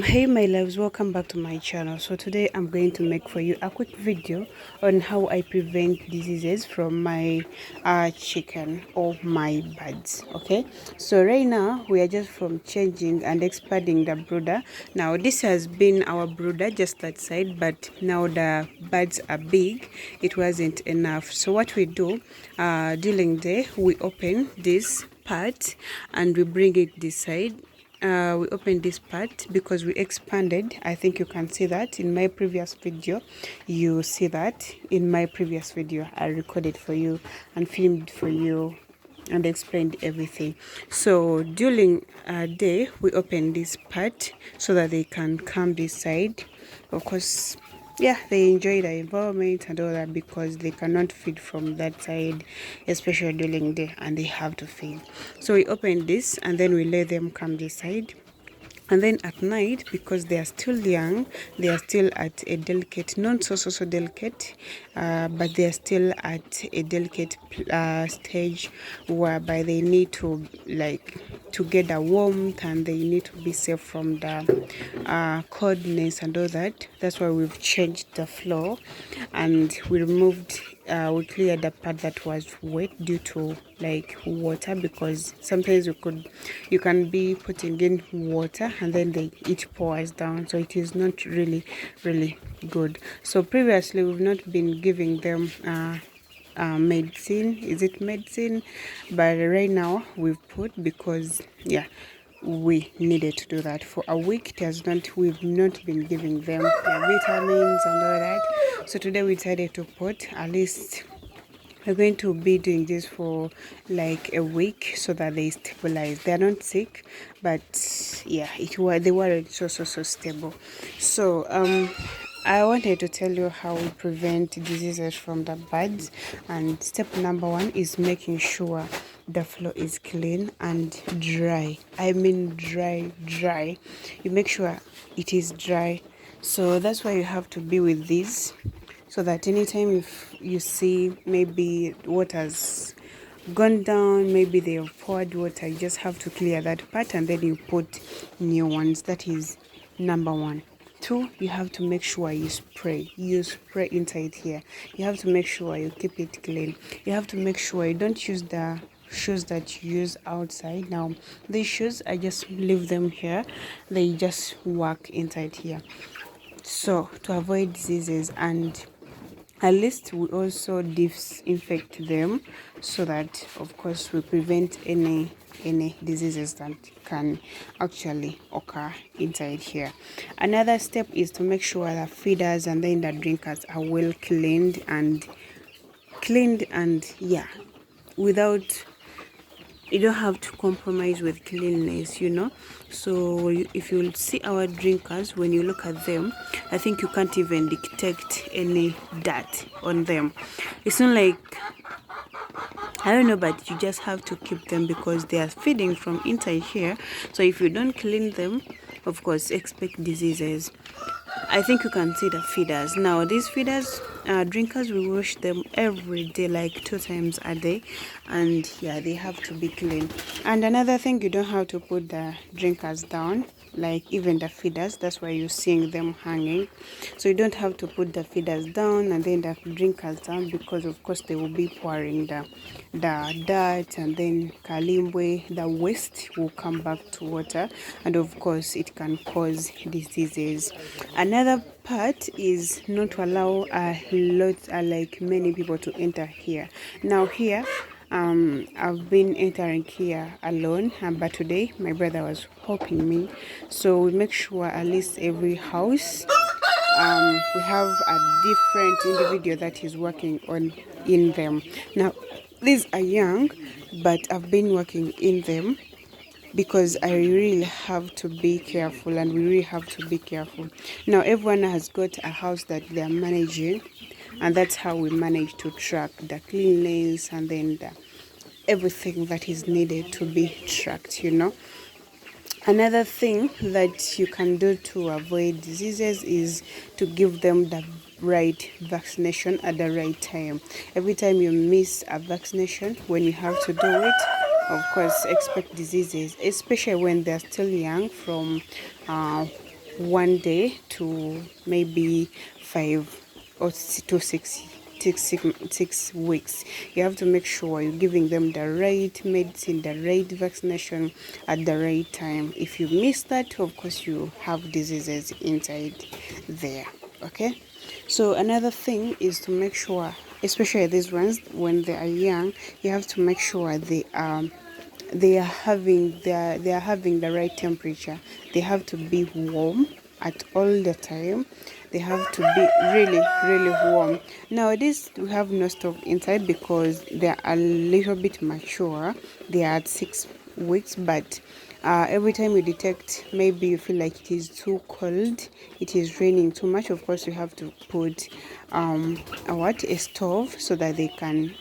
Hey my loves, welcome back to my channel. So today I'm going to make for you a quick video on how I prevent diseases from my chicken or my birds. Okay, so right now we are just from changing and expanding the brooder. Now this has been our brooder, just that side, but now the birds are big. It wasn't enough, so what we do during the day, we open this part and we bring it this side. We opened this part because we expanded. I think you can see that in my previous video. You see that in my previous video I recorded for you and filmed for you and explained everything. So during a day we open this part so that they can come this side. Of course, yeah, they enjoy the environment and all that because they cannot feed from that side, especially during the day, and they have to feed. So we open this and then we let them come this side. And then at night, because they are still young, they are still at a delicate, not so delicate, but they are still at a delicate stage whereby they need to to get the warmth and they need to be safe from the coldness and all that. That's why we've changed the floor and we cleared the part that was wet due to like water, because sometimes you can be putting in water and then it pours down, so it is not really good. So previously we've not been giving them medicine, is it medicine, but right now we've put, because yeah, we needed to do that for a week. We've not been giving them their vitamins and all that. So today we decided to put, at least we're going to be doing this for like a week so that they stabilize. They're not sick, but yeah, they weren't so stable. So I wanted to tell you how we prevent diseases from the birds, and step number one is making sure the floor is clean and dry. I mean dry. You make sure it is dry. So that's why you have to be with this, so that anytime if you see maybe water's gone down, maybe they have poured water, you just have to clear that part and then you put new ones. That is number one. Two, you have to make sure you spray inside here. You have to make sure you keep it clean. You have to make sure you don't use the shoes that you use outside. Now these shoes, I just leave them here, they just work inside here, so to avoid diseases. And at least we also disinfect them so that of course we prevent any diseases that can actually occur inside here. Another step is to make sure the feeders and then the drinkers are well cleaned and yeah, without, you don't have to compromise with cleanliness, so if you see our drinkers, when you look at them, I think you can't even detect any dirt on them. It's not like, I don't know, but you just have to keep them because they are feeding from inside here. So if you don't clean them, of course expect diseases. I think you can see the feeders. Now these feeders, drinkers, we wash them every day, like 2 times a day, and yeah, they have to be clean. And another thing, you don't have to put the drinkers down, like even the feeders. That's why you're seeing them hanging. So you don't have to put the feeders down and then the drinkers down, because of course they will be pouring the dirt, and then kalimbwe, the waste, will come back to water, and of course it can cause diseases. Another part is not to allow like many people to enter here. Now here, I've been entering here alone, but today my brother was helping me, so we make sure at least every house, we have a different individual that is working in them. Now these are young, but I've been working in them because I really have to be careful, and we really have to be careful. Now everyone has got a house that they are managing, and that's how we manage to track the cleanliness and then everything that is needed to be tracked. Another thing that you can do to avoid diseases is to give them the right vaccination at the right time. Every time you miss a vaccination when you have to do it, of course expect diseases, especially when they're still young, from 1 day to maybe 5 or to 6 weeks. You have to make sure you're giving them the right medicine, the right vaccination at the right time. If you miss that, of course you have diseases inside there. Okay, so another thing is to make sure, especially these ones when they are young, you have to make sure they are having the right temperature. They have to be warm at all the time. They have to be really warm. Nowadays we have no stove inside because they are a little bit mature. They are at 6 weeks, but every time you detect maybe you feel like it is too cold, it is raining too much, of course you have to put a stove so that they can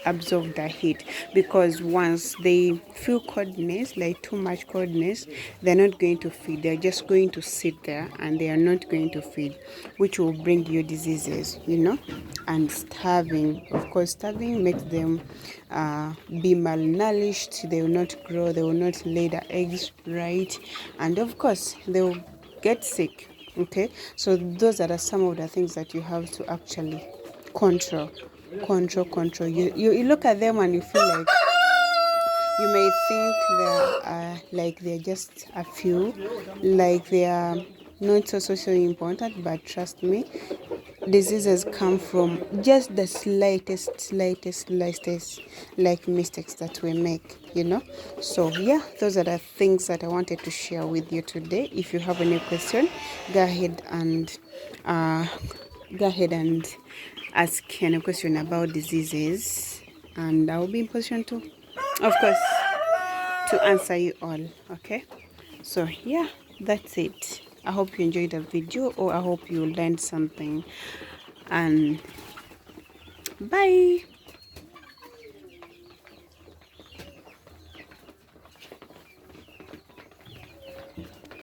absorb the heat, because once they feel coldness, like too much coldness, they're not going to feed. They're just going to sit there and they are not going to feed, which will bring you diseases, and starving. Of course, starving makes them be malnourished. They will not grow, they will not lay the eggs right, and of course they will get sick. Okay, so those are some of the things that you have to actually control. You look at them and you feel like, you may think they're just a few, like they are not so socially important, but trust me, diseases come from just the slightest like mistakes that we make. So yeah, those are the things that I wanted to share with you today. If you have any question, go ahead and uh, ask any question about diseases, and I will be in position to, of course, to answer you all. Okay, so yeah, that's it. I hope you enjoyed the video, or I hope you learned something, and bye.